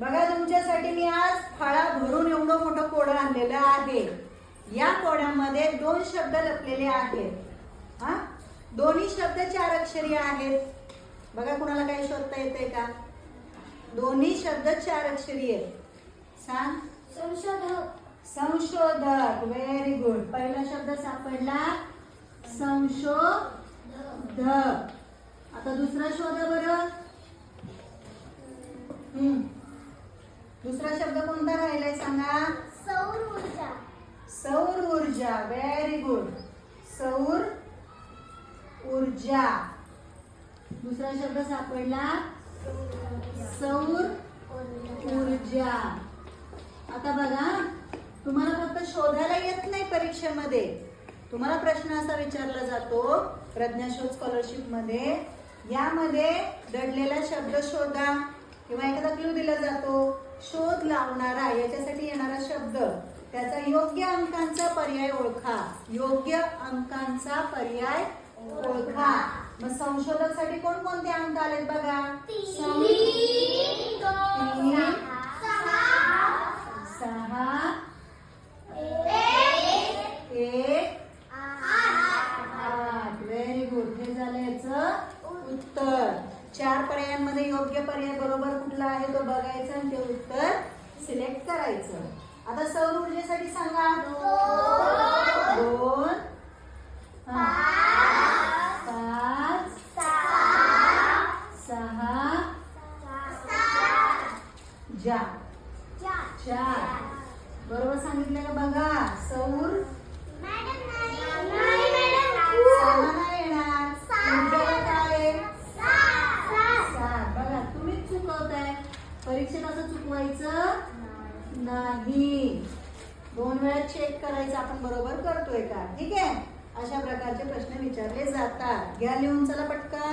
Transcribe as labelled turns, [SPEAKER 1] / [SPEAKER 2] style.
[SPEAKER 1] बघा तुमच्यासाठी मी आज फळा भरून एवढं मोठं कोडं आणलेलं आहे। या कोड्यामध्ये 2 शब्द लपलेले आहेत। हा, दोन्ही शब्द 4 अक्षरी आहेत। बघा कुणाला काही शोधता येते का? दोन्ही शब्द 4 अक्षरी आहेत। सांग।
[SPEAKER 2] संशोधक।
[SPEAKER 1] संशोधक, व्हेरी गुड। पहिला शब्द सापडला संशोधक। आता दुसरा शोधा बरं। दुसरा शब्द कोणता राहिलाय सांगा?
[SPEAKER 2] सौर ऊर्जा।
[SPEAKER 1] सौर ऊर्जा, व्हेरी गुड। सौर ऊर्जा। दुसरा शब्द सापडला सौर ऊर्जा। आता बघा, तुम्हाला फक्त शोधायला येत नाही परीक्षेमध्ये। तुम्हाला प्रश्न असा विचारला जातो प्रज्ञाशोध स्कॉलरशिप मध्ये, यामध्ये दडलेला शब्द शोधा किंवा एखादा क्लू दिला जातो, शोध लावणारा याच्यासाठी येणारा शब्द, त्याचा योग्य अंकांचा पर्याय ओळखा। योग्य अंकांचा पर्याय ओळखा। मग संशोधक कोणकोणते अंक आलेत बघा?
[SPEAKER 2] 3,
[SPEAKER 1] 6, 1, 8। Very good. हे झालं याचं उत्तर। 4 पर्यायांमध्ये योग्य पर्याय बरोबर कुठला आहे तो बघायचा आणि ते उत्तर सिलेक्ट करायचं। आता सौर ऊर्जेसाठी सांगा। 2, 5, 6, 4। बरोबर सांगितलं का? बघा, सौर 6 नाही येणार। ऊर्जेला काय आहे? 7। बघा, तुम्हीच चुकवताय। परीक्षेत असं चुकवायचं नाही। 2 वेळा चेक करायचं आपण बरोबर करतोय का। ठीक आहे? अशा प्रकारचे प्रश्न विचारले जातात। घ्या लिहून, चला पटकन।